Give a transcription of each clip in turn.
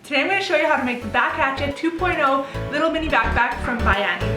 Today I'm going to show you how to make the Back At Ya 2.0 little mini backpack from Annie.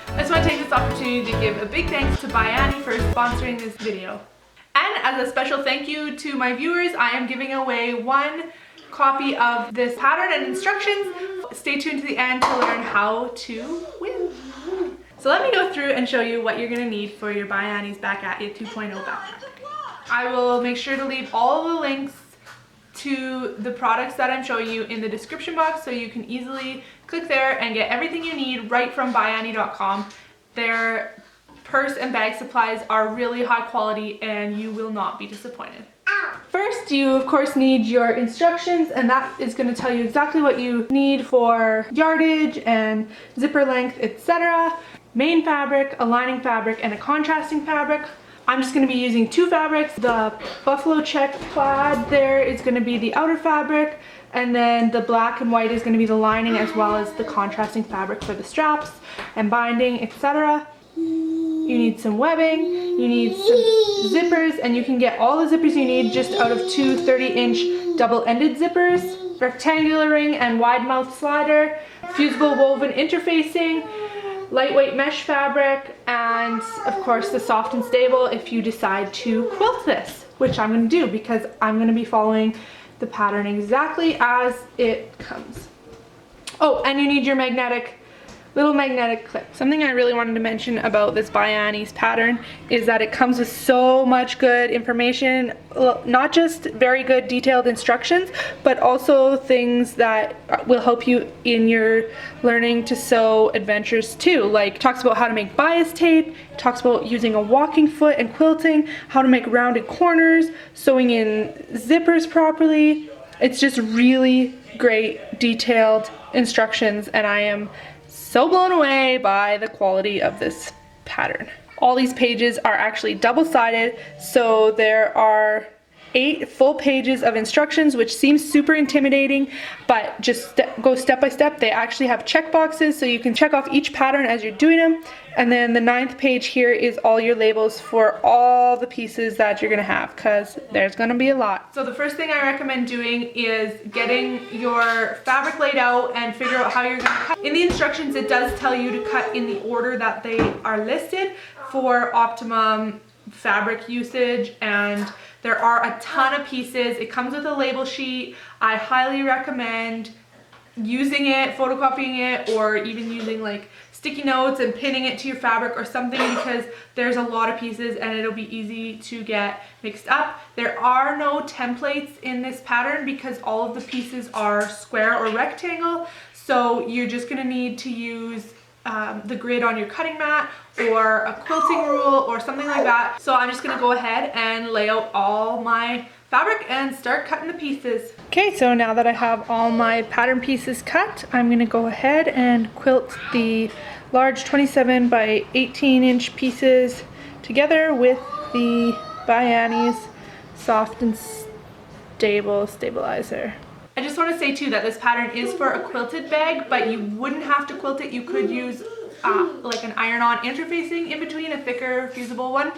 I just want to take this opportunity to give a big thanks to Annie for sponsoring this video. And as a special thank you to my viewers, I am giving away one copy of this pattern and instructions. Stay tuned to the end to learn how to win. So let me go through and show you what you're going to need for your Annie's Back At Ya 2.0 backpack. I will make sure to leave all the links to the products that I'm showing you in the description box so you can easily click there and get everything you need right from byannie.com. Their purse and bag supplies are really high quality and you will not be disappointed. First, you of course need your instructions, and that is going to tell you exactly what you need for yardage and zipper length, etc. Main fabric, a lining fabric, and a contrasting fabric. I'm just going to be using two fabrics. The buffalo check plaid there is going to be the outer fabric, and then the black and white is going to be the lining, as well as the contrasting fabric for the straps and binding, etc. You need some webbing, you need some zippers, and you can get all the zippers you need just out of two 30-inch double-ended zippers, rectangular ring and wide mouth slider, fusible woven interfacing, lightweight mesh fabric, and of course the soft and stable if you decide to quilt this, which I'm going to do because I'm going to be following the pattern exactly as it comes. Oh, and you need your little magnetic clip. Something I really wanted to mention about this Annie's pattern is that it comes with so much good information, not just very good detailed instructions, but also things that will help you in your learning to sew adventures too. Like, talks about how to make bias tape, talks about using a walking foot and quilting, how to make rounded corners, sewing in zippers properly. It's just really great detailed instructions, and I am so blown away by the quality of this pattern. All these pages are actually double-sided, so there are 8 full pages of instructions, which seems super intimidating, but just go step by step. They actually have check boxes, so you can check off each pattern as you're doing them. And then the 9th page here is all your labels for all the pieces that you're gonna have, because there's gonna be a lot. So the first thing I recommend doing is getting your fabric laid out and figure out how you're gonna cut. In the instructions, it does tell you to cut in the order that they are listed for optimum fabric usage, and there are a ton of pieces. It comes with a label sheet. I highly recommend using it, photocopying it, or even using like sticky notes and pinning it to your fabric or something, because there's a lot of pieces and it'll be easy to get mixed up. There are no templates in this pattern because all of the pieces are square or rectangle, so you're just gonna need to use the grid on your cutting mat or a quilting rule or something like that. So I'm just gonna go ahead and lay out all my fabric and start cutting the pieces. Okay, so now that I have all my pattern pieces cut, I'm gonna go ahead and quilt the large 27 by 18-inch pieces together with the Annie's soft and stable stabilizer. I just want to say too that this pattern is for a quilted bag, but you wouldn't have to quilt it. You could use like an iron-on interfacing in between, a thicker fusible one,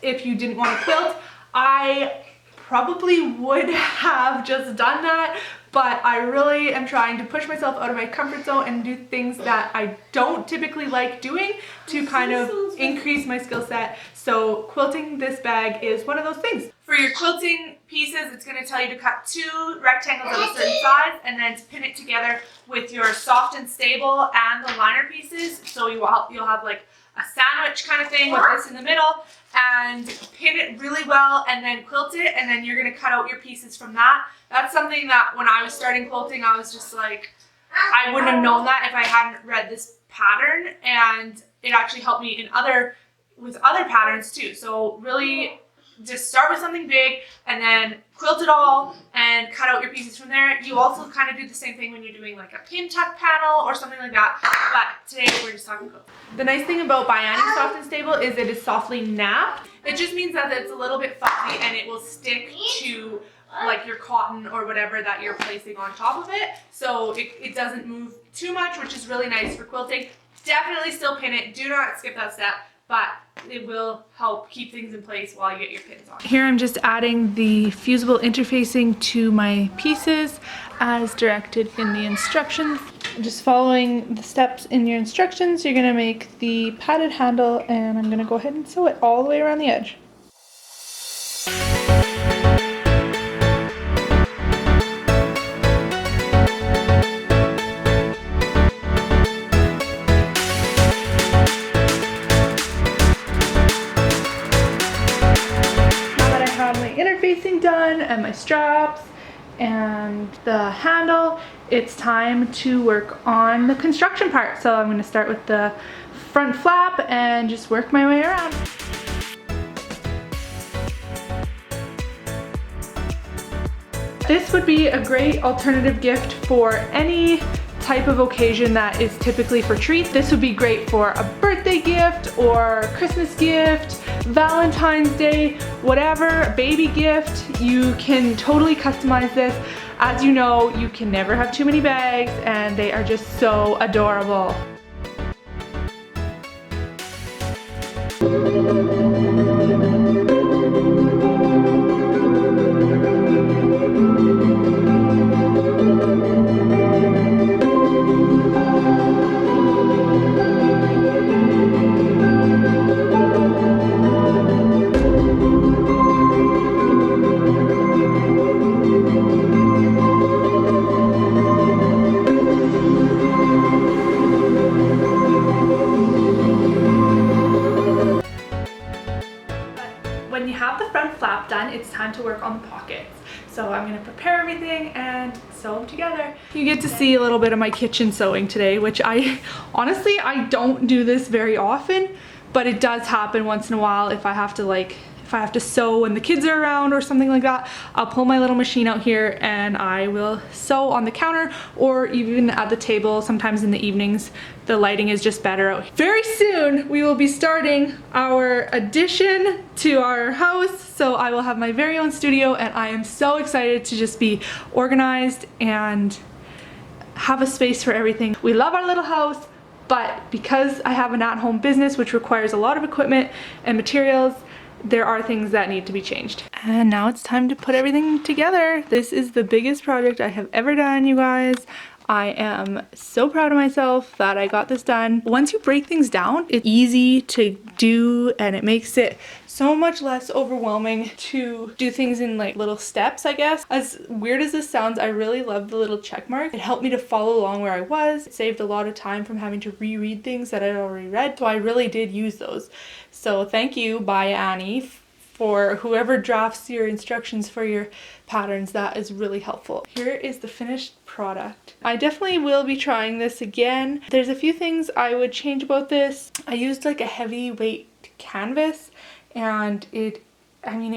if you didn't want to quilt. I probably would have just done that, but I really am trying to push myself out of my comfort zone and do things that I don't typically like doing to kind of increase my skill set. So quilting this bag is one of those things. For your quilting pieces, it's going to tell you to cut 2 rectangles of a certain size and then to pin it together with your soft and stable and the liner pieces. So you'll have like a sandwich kind of thing with this in the middle, and pin it really well and then quilt it, and then you're going to cut out your pieces from that. That's something that when I was starting quilting, I was just like, I wouldn't have known that if I hadn't read this pattern, and it actually helped me in other with other patterns too. So really just start with something big and then quilt it all and cut out your pieces from there. You also kind of do the same thing when you're doing like a pin tuck panel or something like that. But today we're just talking quilt. The nice thing about Biani Soft and Stable is it is softly napped. It just means that it's a little bit fuzzy and it will stick to like your cotton or whatever that you're placing on top of it. So it doesn't move too much, which is really nice for quilting. Definitely still pin it. Do not skip that step, but it will help keep things in place while you get your pins on. Here I'm just adding the fusible interfacing to my pieces as directed in the instructions. Just following the steps in your instructions, you're gonna make the padded handle, and I'm gonna go ahead and sew it all the way around the edge. Interfacing done and my straps and the handle, it's time to work on the construction part. So I'm going to start with the front flap and just work my way around. This would be a great alternative gift for any type of occasion that is typically for treats. This would be great for a birthday gift or Christmas gift, Valentine's Day, whatever, baby gift. You can totally customize this. As you know, you can never have too many bags and they are just so adorable. When you have the front flap done, it's time to work on the pockets. So I'm going to prepare everything and sew them together. You get to see a little bit of my kitchen sewing today, which honestly, I don't do this very often, but it does happen once in a while. If I have to sew when the kids are around or something like that, I'll pull my little machine out here and I will sew on the counter or even at the table. Sometimes in the evenings, the lighting is just better out. Very soon, we will be starting our addition to our house. So I will have my very own studio and I am so excited to just be organized and have a space for everything. We love our little house, but because I have an at-home business, which requires a lot of equipment and materials, there are things that need to be changed. And now it's time to put everything together. This is the biggest project I have ever done, you guys. I am so proud of myself that I got this done. Once you break things down, it's easy to do and it makes it so much less overwhelming to do things in like little steps, I guess. As weird as this sounds, I really love the little check mark. It helped me to follow along where I was. It saved a lot of time from having to reread things that I'd already read. So I really did use those. So thank you, Biani, for whoever drafts your instructions for your patterns. That is really helpful. Here is the finished product. I definitely will be trying this again. There's a few things I would change about this. I used like a heavyweight canvas and it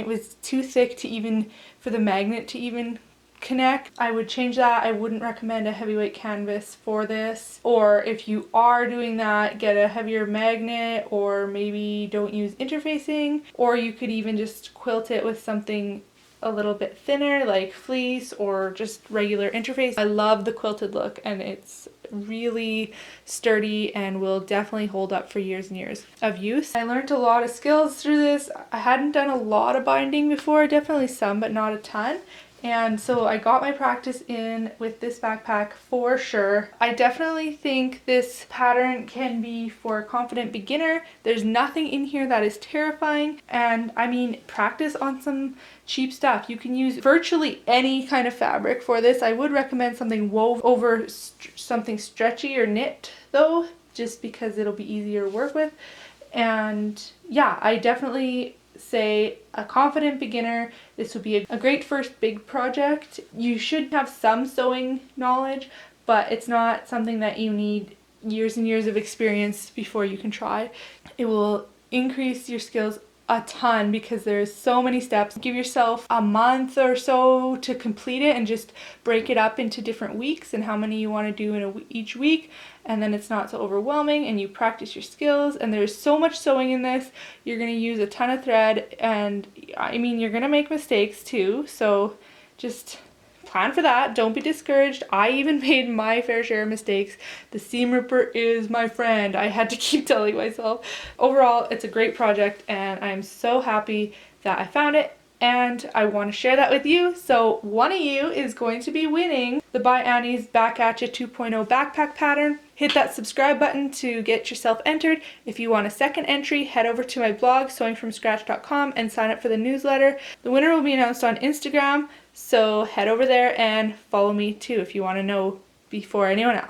was too thick to even, for the magnet to even connect. I would change that. I wouldn't recommend a heavyweight canvas for this. Or if you are doing that, get a heavier magnet, or maybe don't use interfacing, or you could even just quilt it with something a little bit thinner like fleece or just regular interface. I love the quilted look and it's really sturdy and will definitely hold up for years and years of use. I learned a lot of skills through this. I hadn't done a lot of binding before, definitely some, but not a ton. And so I got my practice in with this backpack for sure. I definitely think this pattern can be for a confident beginner. There's nothing in here that is terrifying. And I mean, practice on some cheap stuff. You can use virtually any kind of fabric for this. I would recommend something wove over something stretchy or knit though, just because it'll be easier to work with. And yeah, I definitely say a confident beginner, this would be a great first big project. You should have some sewing knowledge, but it's not something that you need years and years of experience before you can try. It will increase your skills a ton because there's so many steps. Give yourself a month or so to complete it and just break it up into different weeks and how many you want to do in each week, and then it's not so overwhelming and you practice your skills. And there's so much sewing in this. You're going to use a ton of thread, and I mean, you're going to make mistakes too, so just plan for that. Don't be discouraged. I even made my fair share of mistakes. The seam ripper is my friend, I had to keep telling myself. Overall, it's a great project and I'm so happy that I found it, and I want to share that with you. So one of you is going to be winning the By Annie's Back At Ya 2.0 backpack pattern. Hit that subscribe button to get yourself entered. If you want a second entry, head over to my blog, sewingfromscratch.com, and sign up for the newsletter. The winner will be announced on Instagram, so head over there and follow me too if you want to know before anyone else.